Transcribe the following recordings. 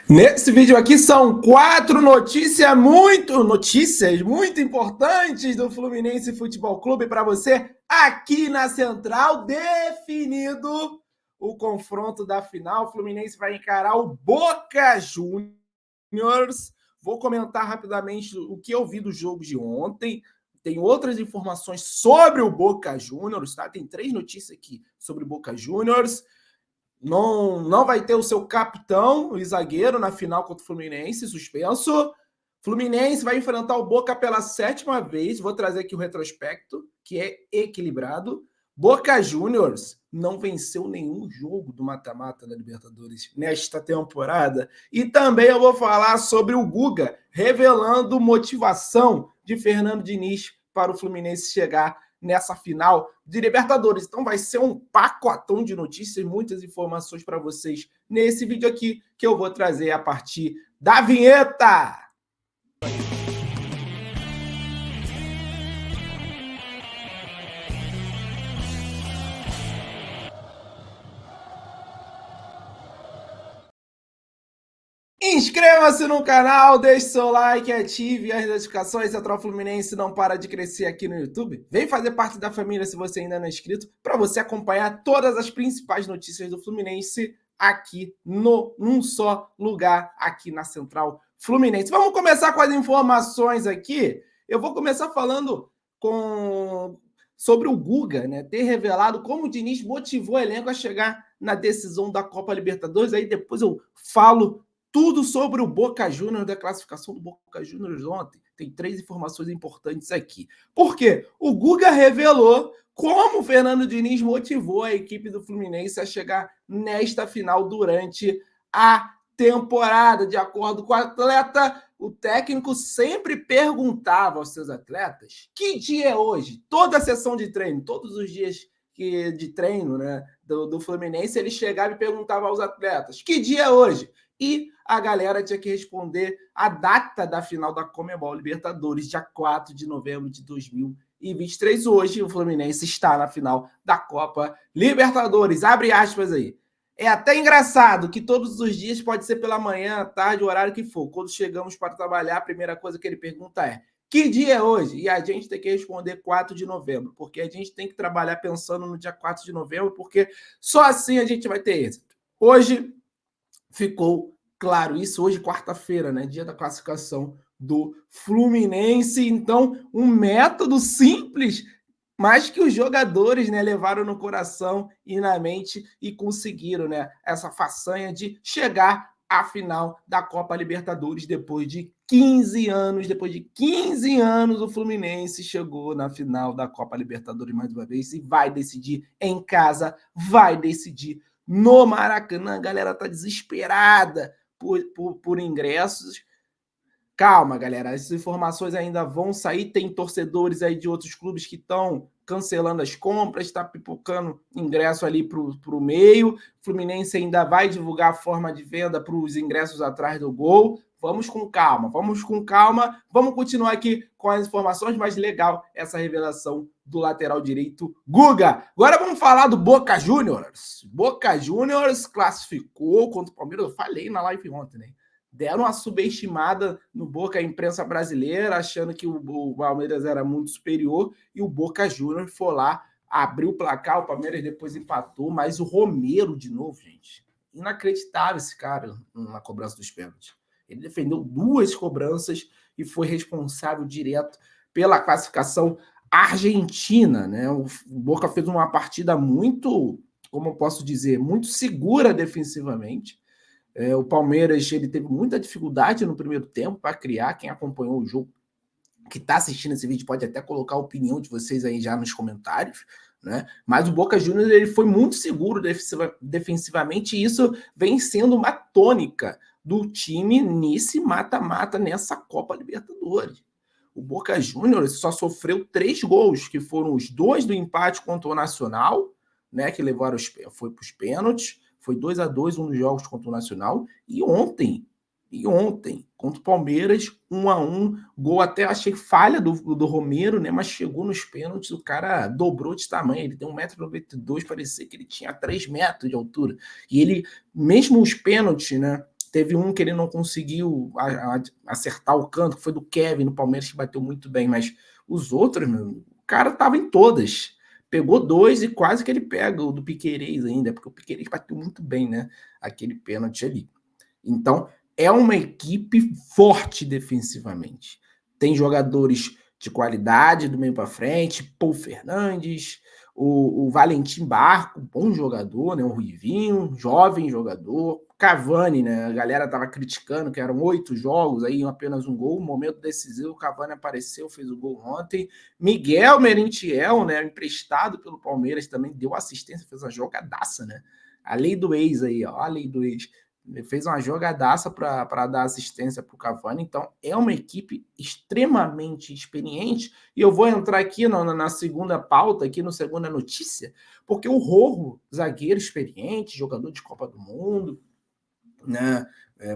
Nesse vídeo aqui são 4 notícias muito importantes do Fluminense Futebol Clube para você aqui na Central, definido o confronto da final. O Fluminense vai encarar o Boca Juniors. Vou comentar rapidamente o que eu vi do jogo de ontem. Tem outras informações sobre o Boca Juniors, tá? Tem 3 notícias aqui sobre o Boca Juniors. Não vai ter o seu capitão, o zagueiro, na final contra o Fluminense, suspenso. Fluminense vai enfrentar o Boca pela 7ª vez. Vou trazer aqui o retrospecto, que é equilibrado. Boca Juniors não venceu nenhum jogo do mata-mata da Libertadores nesta temporada. E também eu vou falar sobre o Guga, revelando motivação de Fernando Diniz para o Fluminense chegar nessa final de Libertadores. Então vai ser um pacotão de notícias, muitas informações para vocês nesse vídeo aqui, que eu vou trazer a partir da vinheta. Inscreva-se no canal, deixe seu like, ative as notificações. Central Fluminense não para de crescer aqui no YouTube. Vem fazer parte da família se você ainda não é inscrito, para você acompanhar todas as principais notícias do Fluminense aqui num só lugar, aqui na Central Fluminense. Vamos começar com as informações aqui. Eu vou começar falando sobre o Guga, né, ter revelado como o Diniz motivou o elenco a chegar na decisão da Copa Libertadores. Aí depois eu falo tudo sobre o Boca Juniors, da classificação do Boca Juniors ontem. Tem 3 informações importantes aqui. Por quê? O Guga revelou como o Fernando Diniz motivou a equipe do Fluminense a chegar nesta final durante a temporada. De acordo com o atleta, o técnico sempre perguntava aos seus atletas que dia é hoje. Toda a sessão de treino, todos os dias de treino, né, do Fluminense, ele chegava e perguntava aos atletas que dia é hoje. E a galera tinha que responder a data da final da Conmebol Libertadores, dia 4 de novembro de 2023. Hoje, o Fluminense está na final da Copa Libertadores. Abre aspas aí. É até engraçado que todos os dias, pode ser pela manhã, tarde, o horário que for. Quando chegamos para trabalhar, a primeira coisa que ele pergunta é: que dia é hoje? E a gente tem que responder 4 de novembro, porque a gente tem que trabalhar pensando no dia 4 de novembro, porque só assim a gente vai ter êxito. Hoje ficou claro isso, hoje quarta-feira, né, dia da classificação do Fluminense. Então, um método simples, mas que os jogadores, né, levaram no coração e na mente e conseguiram, né, essa façanha de chegar à final da Copa Libertadores depois de 15 anos. Depois de 15 anos, o Fluminense chegou na final da Copa Libertadores mais uma vez e vai decidir em casa, vai decidir no Maracanã. A galera tá desesperada por ingressos. Calma, galera, essas informações ainda vão sair. Tem torcedores aí de outros clubes que estão cancelando as compras, está pipocando ingresso ali para o meio. O Fluminense ainda vai divulgar a forma de venda para os ingressos atrás do gol. Vamos com calma, vamos com calma. Vamos continuar aqui com as informações, mas legal essa revelação do lateral direito, Guga. Agora vamos falar do Boca Juniors. Boca Juniors classificou contra o Palmeiras. Eu falei na live ontem, né? Deram uma subestimada no Boca, a imprensa brasileira, achando que o Palmeiras era muito superior, e o Boca Juniors foi lá, abriu o placar, o Palmeiras depois empatou, mas o Romero de novo, gente. Inacreditável esse cara na cobrança dos pênaltis. Ele defendeu 2 cobranças e foi responsável direto pela classificação argentina, né? O Boca fez uma partida muito, como eu posso dizer, muito segura defensivamente. O Palmeiras, ele teve muita dificuldade no primeiro tempo para criar. Quem acompanhou o jogo, que está assistindo esse vídeo, pode até colocar a opinião de vocês aí já nos comentários, né? Mas o Boca Juniors, ele foi muito seguro defensivamente, e isso vem sendo uma tônica do time nesse mata-mata, nessa Copa Libertadores. O Boca Juniors só sofreu 3 gols, que foram os 2 do empate contra o Nacional, né, que foi para os pênaltis. Foi 2-2 um dos jogos contra o Nacional. E ontem, E ontem, contra o Palmeiras, 1-1, gol até achei falha do Romero, né? Mas chegou nos pênaltis, o cara dobrou de tamanho, ele tem 1,92 m, parecia que ele tinha 3 metros de altura. E ele, mesmo os pênaltis, né? Teve um que ele não conseguiu acertar o canto, que foi do Kevin no Palmeiras, que bateu muito bem, mas os outros, meu, o cara tava em todas. Pegou 2 e quase que ele pega o do Piquerez ainda, porque o Piquerez bateu muito bem, né? Aquele pênalti ali. Então, é uma equipe forte defensivamente. Tem jogadores de qualidade do meio para frente, Paul Fernandes, o Valentim Barco, bom jogador, né? O Ruivinho, jovem jogador. Cavani, né? A galera estava criticando que eram 8 jogos, aí apenas um gol. No momento decisivo, o Cavani apareceu, fez o gol ontem. Miguel Merentiel, né? Emprestado pelo Palmeiras, também deu assistência, fez uma jogadaça, né? A lei do ex aí, ó, a lei do ex. Ele fez uma jogadaça para dar assistência para o Cavani, então é uma equipe extremamente experiente. E eu vou entrar aqui na segunda pauta, aqui no segunda notícia, porque o Rojo, zagueiro experiente, jogador de Copa do Mundo, né,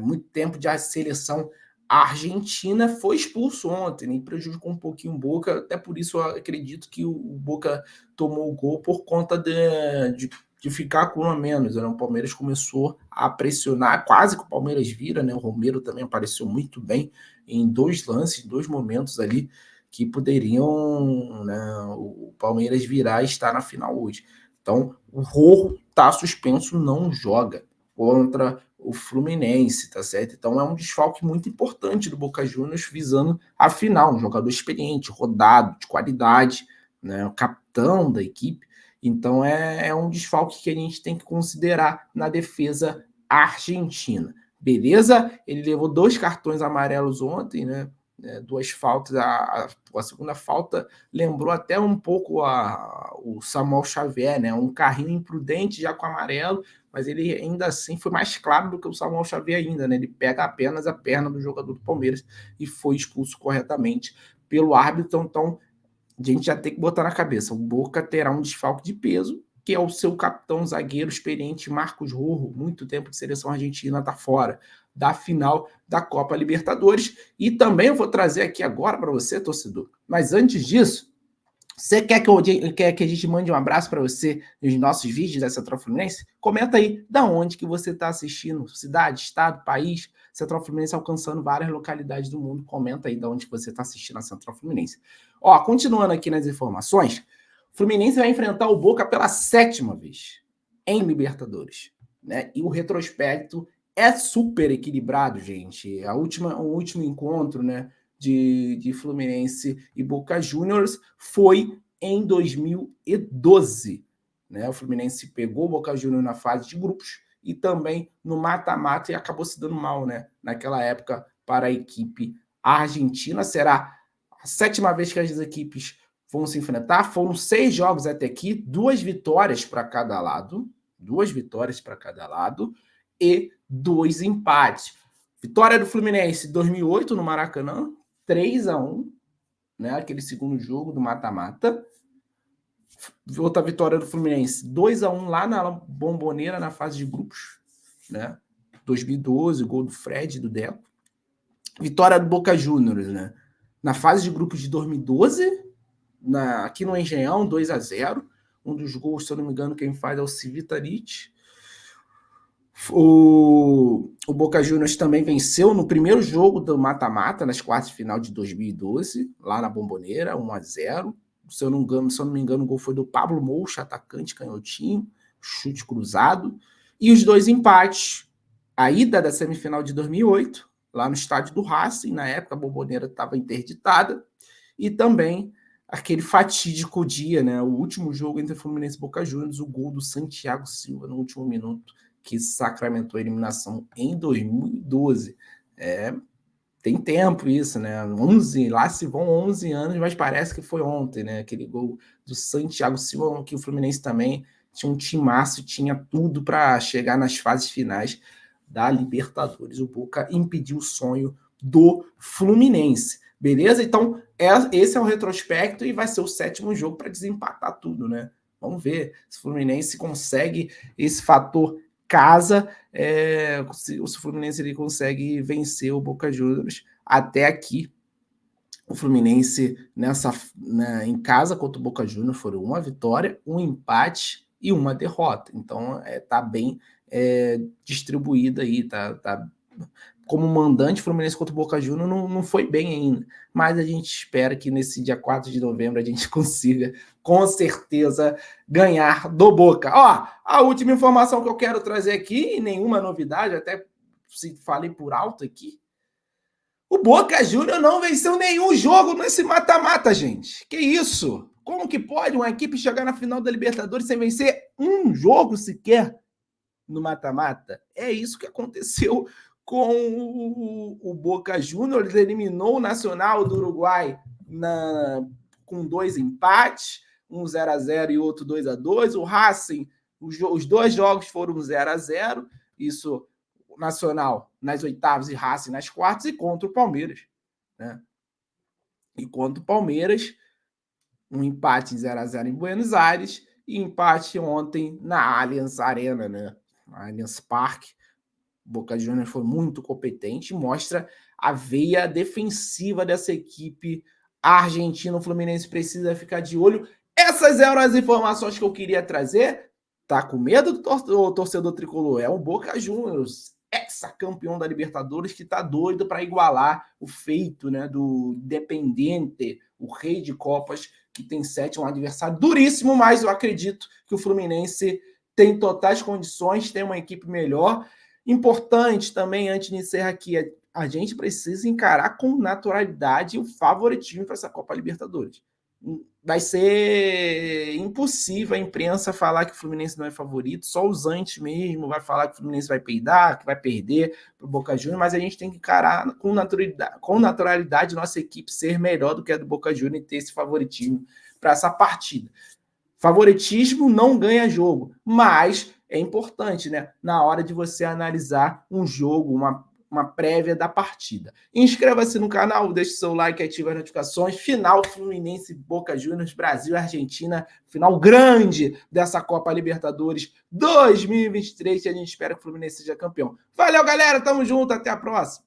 muito tempo de seleção argentina, foi expulso ontem, né, prejudicou um pouquinho o Boca, até por isso eu acredito que o Boca tomou o gol por conta de ficar com um a menos. Né? O Palmeiras começou a pressionar, quase que o Palmeiras vira, né? O Romero também apareceu muito bem em 2 lances, 2 momentos ali que poderiam, né, o Palmeiras virar e estar na final hoje. Então, o Rojo está suspenso, não joga contra o Fluminense, tá certo? Então é um desfalque muito importante do Boca Juniors visando a final, um jogador experiente, rodado, de qualidade, né? O capitão da equipe. Então é um desfalque que a gente tem que considerar na defesa argentina. Beleza? Ele levou 2 cartões amarelos ontem, né? 2 faltas. A segunda falta lembrou até um pouco o Samuel Xavier, né? Um carrinho imprudente já com amarelo, mas ele ainda assim foi mais claro do que o Samuel Xavier ainda, né? Ele pega apenas a perna do jogador do Palmeiras e foi expulso corretamente pelo árbitro. Então, a gente já tem que botar na cabeça, o Boca terá um desfalque de peso, que é o seu capitão zagueiro experiente, Marcos Rojo, muito tempo de seleção argentina, está fora da final da Copa Libertadores. E também eu vou trazer aqui agora para você, torcedor. Mas antes disso, você quer que a gente mande um abraço para você nos nossos vídeos da Central Fluminense? Comenta aí da onde que você está assistindo, cidade, estado, país. Central Fluminense alcançando várias localidades do mundo. Comenta aí da onde que você está assistindo a Central Fluminense. Ó, continuando aqui nas informações, o Fluminense vai enfrentar o Boca pela 7ª vez em Libertadores, né? E o retrospecto é super equilibrado, gente. O último encontro, né, de Fluminense e Boca Juniors foi em 2012. Né? O Fluminense pegou o Boca Juniors na fase de grupos e também no mata-mata e acabou se dando mal, né? Naquela época para a equipe argentina. Será a 7ª vez que as equipes vão se enfrentar. Foram 6 jogos até aqui, 2 vitórias para cada lado. 2 vitórias para cada lado e 2 empates. Vitória do Fluminense 2008 no Maracanã, 3-1, né? Aquele segundo jogo do mata-mata. Outra vitória do Fluminense, 2-1 lá na Bombonera, na fase de grupos, né? 2012, gol do Fred e do Deco. Vitória do Boca Juniors, né? Na fase de grupos de 2012, aqui no Engenhão, 2-0. Um dos gols, se eu não me engano, quem faz é o Civitaric. O Boca Juniors também venceu no primeiro jogo do mata-mata, nas quartas de final de 2012, lá na Bombonera, 1-0. Se eu não me engano, o gol foi do Pablo Moucha, atacante canhotinho, chute cruzado. E os 2 empates. A ida da semifinal de 2008, lá no estádio do Racing, na época a Bombonera estava interditada, e também aquele fatídico dia, né, o último jogo entre Fluminense e Boca Juniors, o gol do Santiago Silva no último minuto, que sacramentou a eliminação em 2012. Tem tempo isso, né? 11, lá se vão 11 anos, mas parece que foi ontem, né? Aquele gol do Santiago Silva, que o Fluminense também tinha um timaço, tinha tudo para chegar nas fases finais da Libertadores. O Boca impediu o sonho do Fluminense. Beleza? Então, esse é o retrospecto e vai ser o 7º jogo para desempatar tudo, né? Vamos ver se o Fluminense consegue esse fator casa, se o Fluminense ele consegue vencer o Boca Juniors. Até aqui, o Fluminense em casa contra o Boca Juniors foram uma vitória, um empate e uma derrota. Então tá bem distribuída aí, tá como mandante Fluminense contra o Boca Juniors não foi bem ainda, mas a gente espera que nesse dia 4 de novembro a gente consiga, com certeza, ganhar do Boca. Ó, a última informação que eu quero trazer aqui, nenhuma novidade, até se falei por alto aqui, o Boca Juniors não venceu nenhum jogo nesse mata-mata, gente. Que isso? Como que pode uma equipe chegar na final da Libertadores sem vencer um jogo sequer no mata-mata? É isso que aconteceu com o Boca Juniors. Ele eliminou o Nacional do Uruguai com 2 empates, um 0-0 e outro 2-2. O Racing, os 2 jogos foram 0-0. Isso Nacional nas oitavas e Racing nas quartas, e contra o Palmeiras, né? E contra o Palmeiras, um empate em 0-0 em Buenos Aires e empate ontem na Allianz Arena, né? Allianz Parque. Boca Juniors foi muito competente, mostra a veia defensiva dessa equipe argentina. O Fluminense precisa ficar de olho. Essas eram as informações que eu queria trazer. Tá com medo do torcedor tricolor? É o Boca Juniors, ex-campeão da Libertadores, que tá doido para igualar o feito, né, do Independiente, o rei de Copas, que tem 7, um adversário duríssimo, mas eu acredito que o Fluminense tem totais condições, tem uma equipe melhor. Importante também, antes de encerrar aqui, a gente precisa encarar com naturalidade o favoritismo para essa Copa Libertadores. Vai ser impossível a imprensa falar que o Fluminense não é favorito, só os antes mesmo vai falar que o Fluminense vai peidar, que vai perder para o Boca Juniors, mas a gente tem que encarar com naturalidade nossa equipe ser melhor do que a do Boca Juniors e ter esse favoritismo para essa partida. Favoritismo não ganha jogo, mas é importante, né? Na hora de você analisar um jogo, uma prévia da partida. Inscreva-se no canal, deixe seu like e ative as notificações. Final Fluminense, Boca Juniors, Brasil e Argentina. Final grande dessa Copa Libertadores 2023. E a gente espera que o Fluminense seja campeão. Valeu, galera. Tamo junto. Até a próxima.